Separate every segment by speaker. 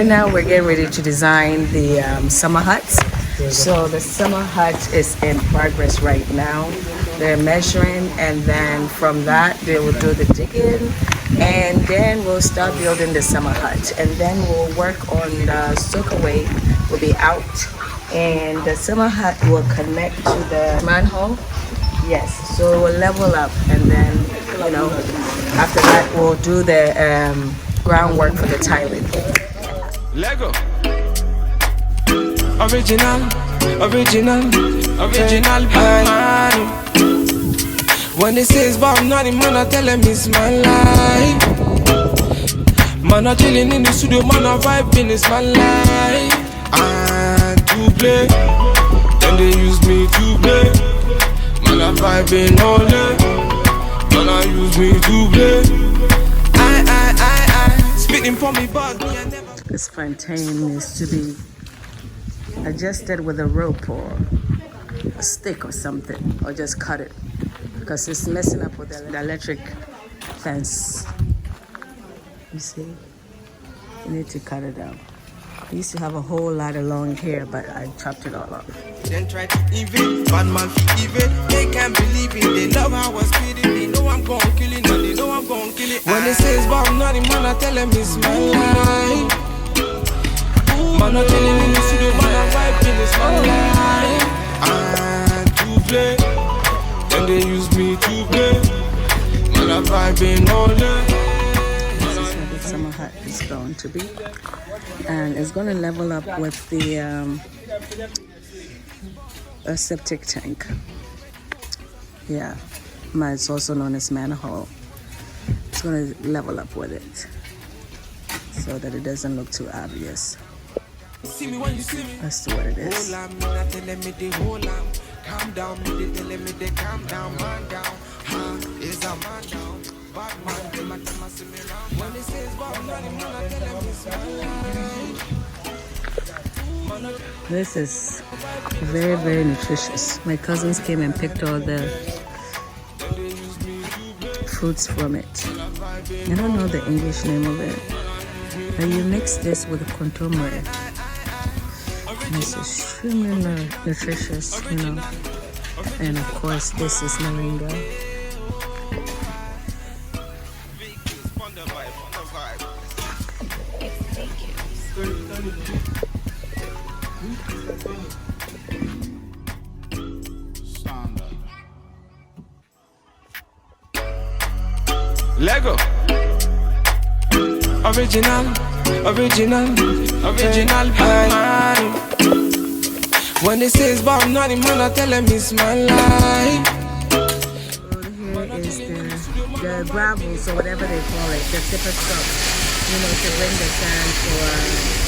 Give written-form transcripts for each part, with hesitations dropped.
Speaker 1: right now we're getting ready to design the summer huts. So the summer hut is in progress right now. They're measuring, and then from that they will do the digging, and then we'll start building the summer hut, and then we'll work on the Soakaway. Will be out, and the summer hut will connect to the manhole. Yes, so it will level up, and then after that we'll do the groundwork for the tiling.
Speaker 2: Lego. Original man. When they say it's about nothing, man, I tell them it's my life. Man, I chilling in the studio, man, I vibing, it's my life. And to play, then they use me to play. Man, I vibing all day. Man, I use me to play. I spitting for me, but me, I never.
Speaker 1: This plantain needs to be adjusted with a rope or a stick or something, or just cut it because it's messing up with the electric fence. You see, you need to cut it out. I used to have a whole lot of long hair, but I chopped it all off.
Speaker 2: Then try to evade, bad man fi evade. They can't believe it, they love how I was kidding. They know I'm gon' kill it, and they know I'm gon' kill it. When they say it's about nothing, man, I tell them it's my life. Man, I chilling in the studio, man, I vibing, it's my life. And to play, then they use me to play. Man, I vibing all day.
Speaker 1: This is what the summer hut is going to be, and it's going to level up with the a septic tank. Yeah, it's also known as manhole. It's going to level up with it so that it doesn't look too obvious.
Speaker 2: See me when you see me.
Speaker 1: That's what it is.
Speaker 2: Calm down, me they tell me they calm down, man down. Is a man down. Bad man, them a see me round. When they say it's bad man, I tell them it's my life.
Speaker 1: This is very, very nutritious. My cousins came and picked all the fruits from it. I don't know the English name of it, but you mix this with contomere. And it's extremely nutritious, And of course, this is moringa.
Speaker 2: Lego. Original man. When they say it's about nothing, man, I tell them it's my life.
Speaker 1: Here is the gravels, or whatever they call it, the tipper stuff, to bring the sand for.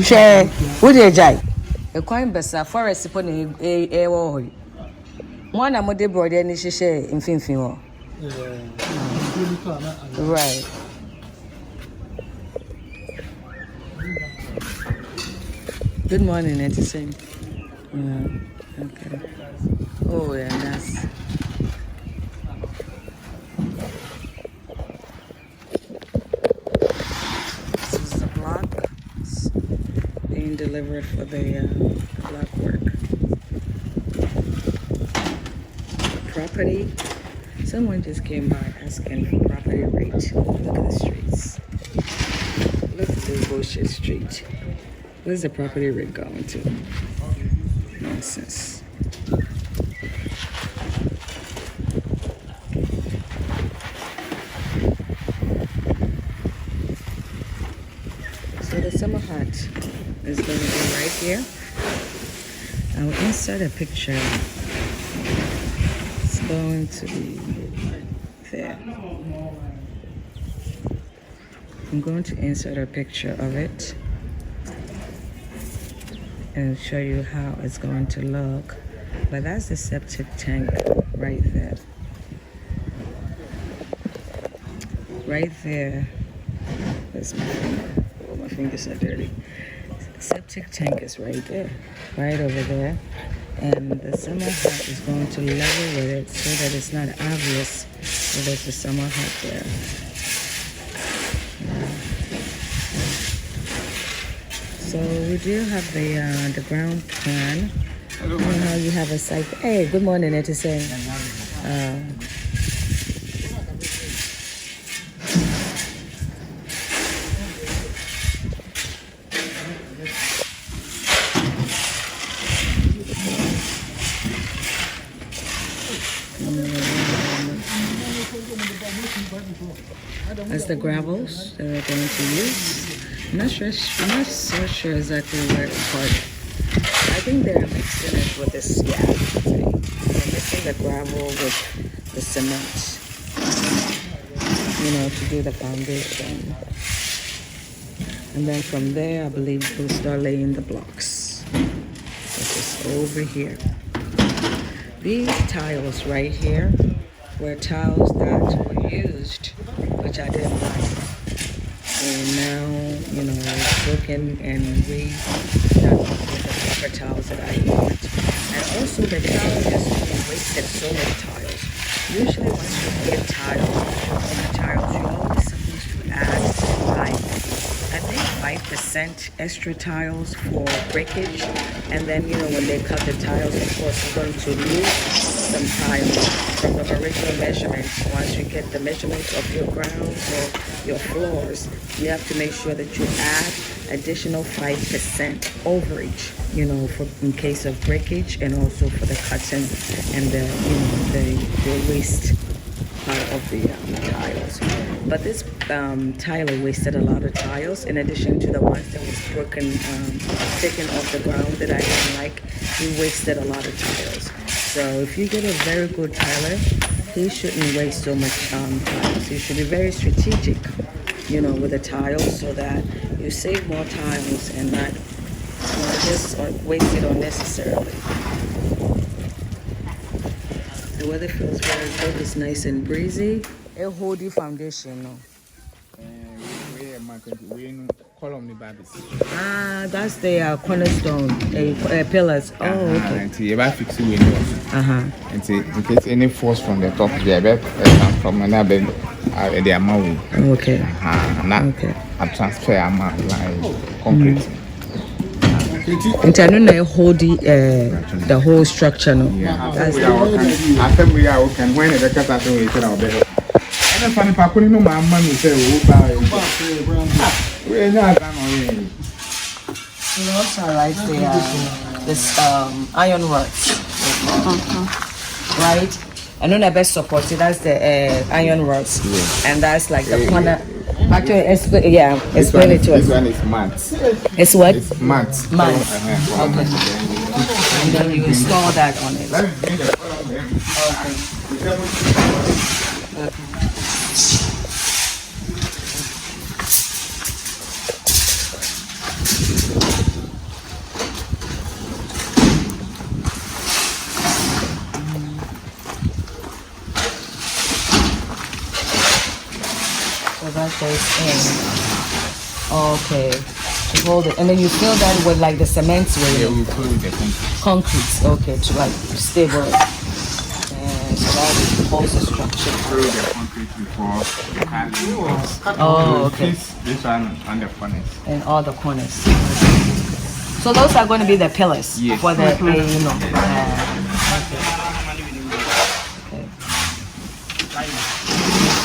Speaker 1: Share. What did you a coin bessa forest upon a war. One of the brother and share in Finfin. Right. Good morning, Edison. Okay. Oh, yeah, that's. Delivered for the block work property. So Someone just came by asking for property rate. Look at the streets. Look at this bullshit street. Where's the property rate going to? Nonsense. So the summer hut is going to be right here. I will insert a picture. It's going to be there. I'm going to insert a picture of it and show you how it's going to look. But that's the septic tank right there. Right there. That's my finger. Oh, my fingers are dirty. Septic tank is right there, right over there. And the summer hut is going to level with it so that it's not obvious that there's a summer hut there. So we do have the ground plan. You know how you have a site. Hey, good morning, Edison. That's the gravels that we're going to use. I'm not so sure exactly where to put it. I think they're mixing it with this, yeah. They're mixing the gravel with the cement, you know, to do the foundation. And then from there, I believe we'll start laying the blocks. This is over here. These tiles right here were tiles that were used, which I didn't like. And now, you know, it's broken and redone with the proper tiles that I want. And also the tiles just wasted so many tiles. Usually once you get tiles, you're always supposed to add like, I think 5% extra tiles for breakage. And then, you know, when they cut the tiles, of course, you're going to lose some tiles from the original measurements. Once you get the measurements of your grounds or your floors, you have to make sure that you add additional 5% overage, you know, for in case of breakage, and also for the cutting and the, you know, the waste part of the tiles. But this tiler wasted a lot of tiles in addition to the ones that was broken, taken off the ground that I didn't like. He wasted a lot of tiles. So if you get a very good tiler, he shouldn't waste so much tiles. You should be very strategic, you know, with the tiles so that you save more tiles and not, you know, just waste it unnecessarily. The weather feels very good. It's nice and breezy. A holdy foundation, no. That's the cornerstone, pillars. Oh, okay.
Speaker 3: And you have fixed windows. And in case any force from the top, there from another the amount.
Speaker 1: Okay.
Speaker 3: Okay. I transfer amount like concrete.
Speaker 1: I hold the whole structure, no. That's
Speaker 3: I think we are okay. When the cut we can obey. And funny Pakuni no mamma say, we're not done.
Speaker 1: You also like this iron rods, right? I know the best support. That's the iron rods, and that's like the corner. Actually, explain it to us.
Speaker 3: This one is matte.
Speaker 1: It's what?
Speaker 3: It's matte.
Speaker 1: Matte. Okay. And then you install that on it. Okay. So that goes in. Okay. To hold it. And then you fill that with like the cement way.
Speaker 3: Yeah, we fill with the
Speaker 1: concrete. Okay, to like stable it. And so that holds the structure.
Speaker 3: Fill the concrete before.
Speaker 1: Oh, okay.
Speaker 3: This one on the corners.
Speaker 1: And all the corners. So those are going to be the pillars for the, you know. Okay.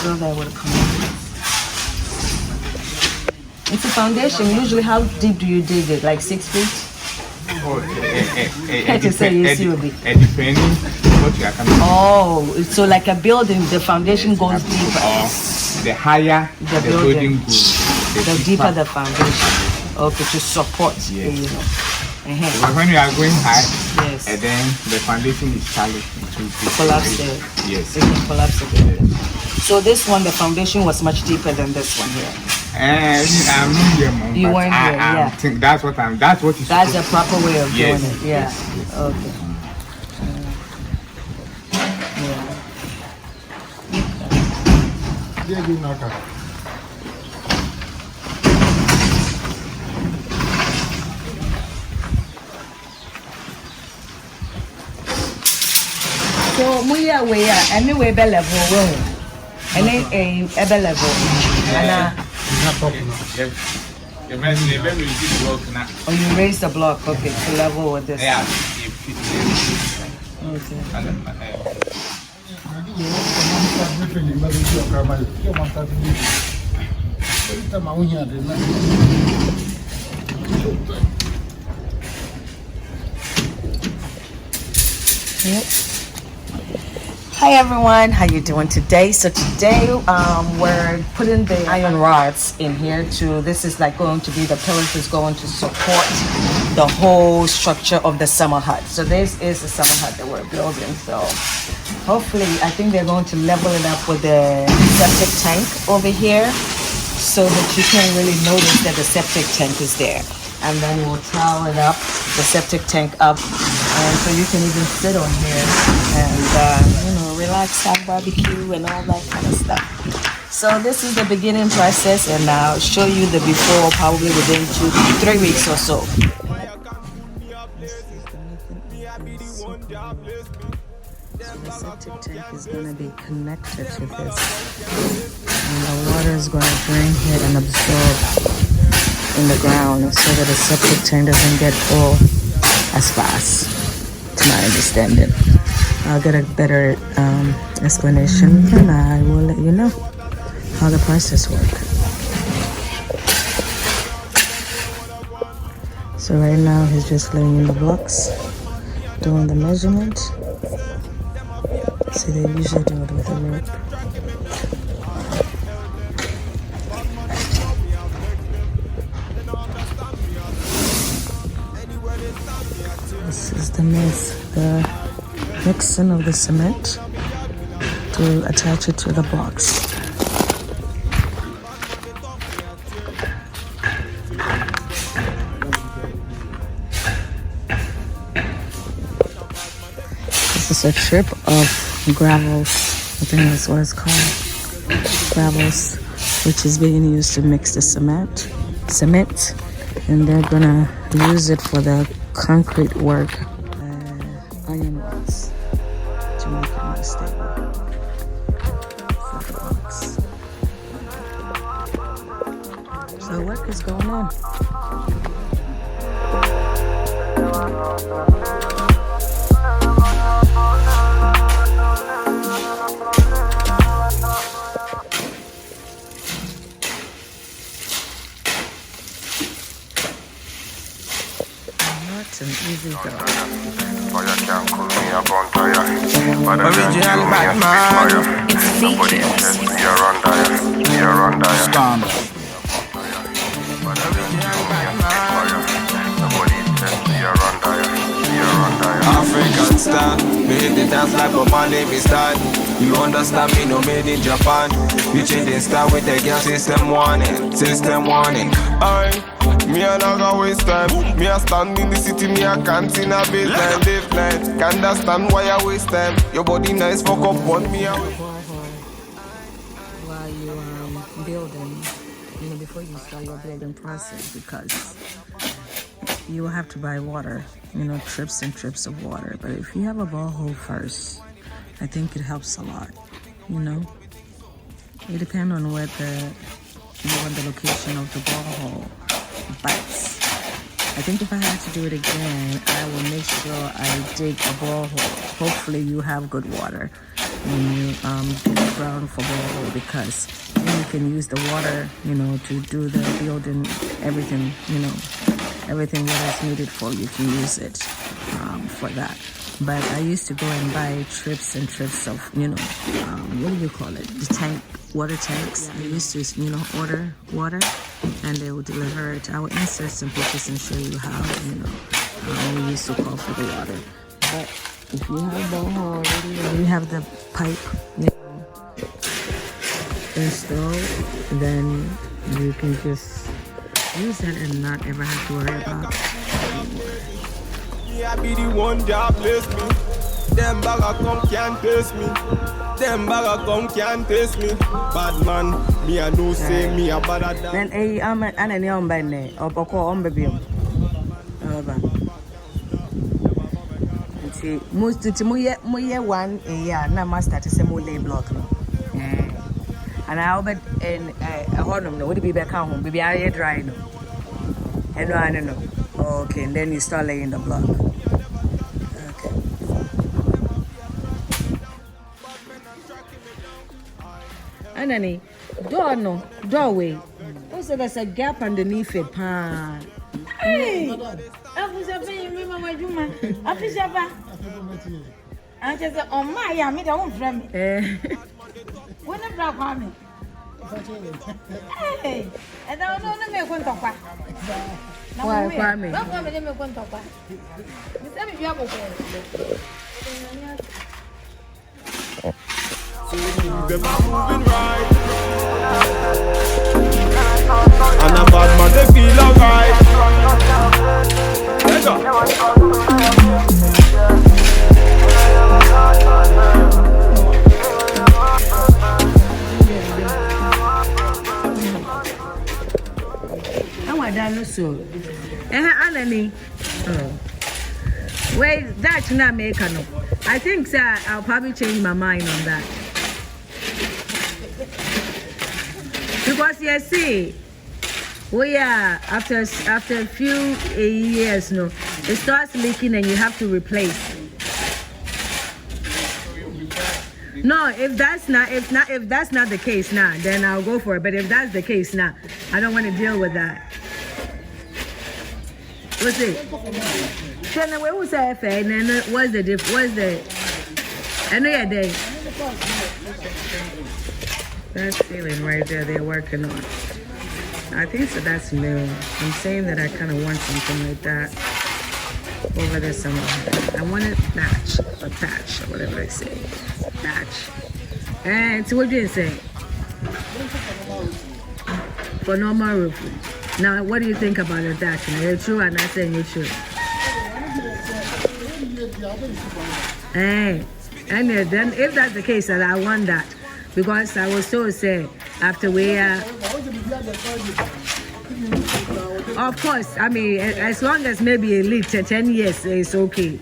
Speaker 1: fill that with concrete. It's a foundation. Usually, how deep do you dig it? Like 6 feet?
Speaker 3: Depending what you are coming.
Speaker 1: Oh, so like a building, the foundation goes deeper.
Speaker 3: The higher the building goes,
Speaker 1: the deeper the foundation. Okay, to support.
Speaker 3: Yes.
Speaker 1: Because
Speaker 3: when you are going high,
Speaker 1: yes,
Speaker 3: and then the foundation is shallow,
Speaker 1: collapse it.
Speaker 3: Yes,
Speaker 1: it can collapse it. So this one, the foundation was much deeper than this one here.
Speaker 3: I'm not here, Mom.
Speaker 1: You weren't here, yeah.
Speaker 3: Think that's what I'm. That's what is.
Speaker 1: That's the proper way of doing it. Yeah.
Speaker 3: Yes.
Speaker 1: Okay. So we are anyway be level well. Any a level. Oh, you raise the block, okay, to level with this.
Speaker 3: Yeah.
Speaker 1: Okay. Yep. Hi everyone, how you doing today? So today we're putting the iron rods in here this is like going to be the pillars is going to support the whole structure of the summer hut. So this is the summer hut that we're building. So hopefully I think they're going to level it up with the septic tank over here so that you can't really notice that the septic tank is there. And then we'll towel it up, the septic tank up, and so you can even sit on here and relax, have barbecue and all that kind of stuff. So this is the beginning process, and I'll show you the before probably within 2-3 weeks or so. So the septic tank is going to be connected to this, and the water is going to drain here and absorb in the ground so that the septic tank doesn't get full as fast, to my understanding. I'll get a better explanation and I will let you know how the process works. So right now he's just laying in the blocks, doing the measurement. See, they usually do it with a rope. This is the mixing of the cement to attach it to the blocks. This is a strip of gravels. I think that's what it's called. Gravels, which is being used to mix the cement. And they're gonna use it for the concrete work, iron rods, to make it more stable for the blocks. So work is going on. An easy go.
Speaker 2: Original bad man.
Speaker 4: It's features.
Speaker 2: African stand, made the dance like a man name is Stan. You understand me, no made in Japan. You change the style with the girl, system warning. Alright, me a not gonna waste time. Me a stand in the city, me a can't in a bit line, late night. Can't understand why I waste time. Your body nice, fuck up on me.
Speaker 1: While you building, before you start your building process, because you will have to buy water, trips and trips of water. But if you have a borehole first, I think it helps a lot, It depends on where the location of the borehole bites. I think if I had to do it again, I will make sure I dig a borehole. Hopefully you have good water. when you dig the ground for borehole, because then you can use the water, to do the building, everything, everything that is needed for you can use it for that. But I used to go and buy trips and trips of, what do you call it? The water tanks. I used to, order water and they will deliver it. I will insert some pictures and show you how, we used to call for the water. But if you have the borehole already and you have the pipe, installed, then you can just use it and not ever have to worry about
Speaker 2: I be the one that bless me. Them bagger come can't taste me. Them bagger come can't taste me. Bad man, me I know say me a bad at
Speaker 1: then I'm an young band or Boko on baby. See, most to Muye one a year, now master to say more lay block. And I'll bet in a honor, would be back home, baby, I dry no. And I don't know. Okay, and then you start laying the block. Okay. And then, doorway. Also, there's a gap underneath it.
Speaker 4: Hey! I was a paying me, Mama Juma. I fish up. I just said, oh my, I made a home from me. When I brought me. Hey! And I don't know the make one talk.
Speaker 1: Why me?
Speaker 4: Don't come and make one talk. You tell me you have a
Speaker 2: them are moving right. And a bad man, they feel alright. Let's go.
Speaker 1: I don't know so. Anani. Wait, that's not make no. I think, sir, I'll probably change my mind on that. Because you see, after a few years, it starts leaking and you have to replace. No, if that's not the case now, then I'll go for it. But if that's the case now, I don't want to deal with that. What's it? Then where was that? And then what's the diff? What's the? I know your day. That ceiling right there, they're working on. I think so. That's new. I'm saying that I kind of want something like that over the summer. I want it thatch or thatch or whatever they say. Thatch. And so what do you say? For normal roof. Now, what do you think about the thatch? Are you true? I'm not saying you're true. Hey, and then if that's the case, then I want that. Because I was so say after we of course, I mean, as long as maybe a little 10 years is okay.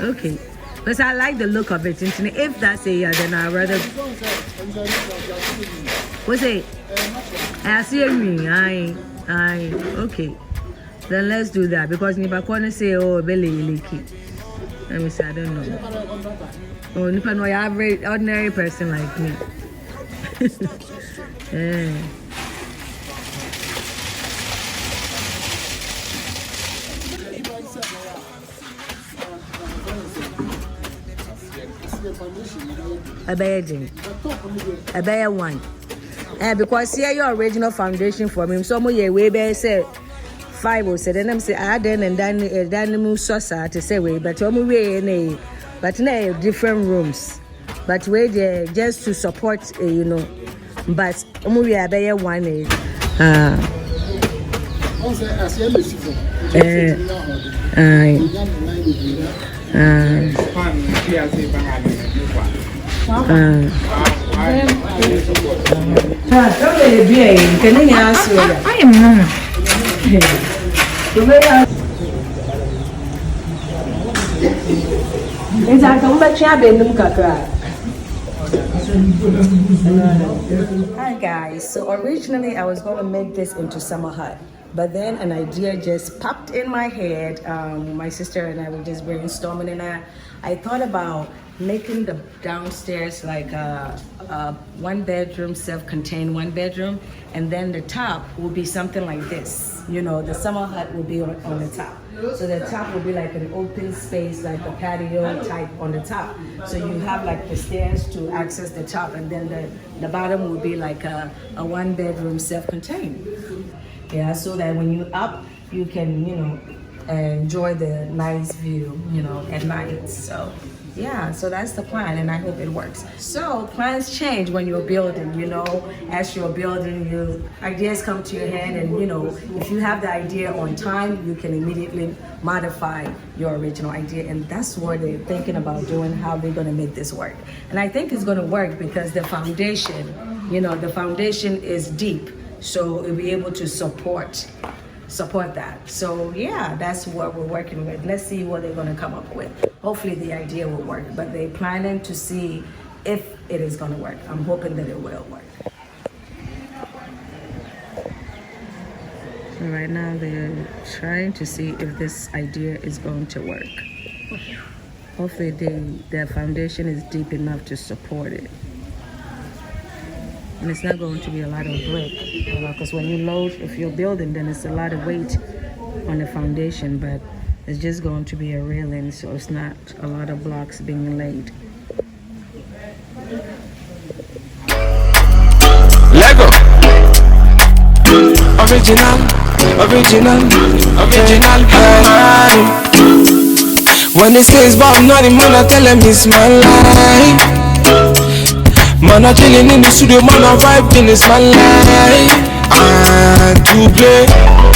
Speaker 1: Okay. But I like the look of it. If that's a year, then I'd rather. What's it? I see me. I. Okay. Then let's do that because if I want to say, oh, belly leaky. Let me say, I don't know. Oh, if I know you're a very ordinary person like me. Yeah. A bear one. Because here your original foundation for me, some way way bear say 5 or 7. I'm say I then and then move saucer to say way, but way in but now different rooms. But we there just to support but we are bear one
Speaker 4: I am not.
Speaker 1: Hi guys, so originally I was going to make this into summer hut, But then an idea just popped in my head. My sister and I were just brainstorming, and I thought about making the downstairs like a 1-bedroom, self-contained 1-bedroom, and then the top will be something like this. You know, the summer hut will be on the top. So the top will be like an open space, like a patio type on the top. So you have like the stairs to access the top, and then the bottom will be like a 1-bedroom, self-contained. Yeah, so that when you're up, you can, you know, enjoy the nice view, you know, at night. So yeah, so that's the plan, and I hope it works. So plans change when you're building, you know. As you're building, your ideas come to your head, and you know, if you have the idea on time, you can immediately modify your original idea, and that's what they're thinking about doing, how they're gonna make this work. And I think it's gonna work because the foundation, you know, the foundation is deep, so it'll be able to support that. So yeah, that's what we're working with. Let's see what they're going to come up with. Hopefully the idea will work, but they're planning to see if it is going to work. I'm hoping that it will work. So right now they're trying to see if this idea is going to work. Hopefully their foundation is deep enough to support it. And it's not going to be a lot of brick, you know, because when you load, if you're building, then it's a lot of weight on the foundation, but it's just going to be a railing, so it's not a lot of blocks being laid.
Speaker 2: Lego. Original. When they say it's about nothing, man, I tell them it's my life. Man, I chillin' in the studio, man, I vibing, it's my life. And to play.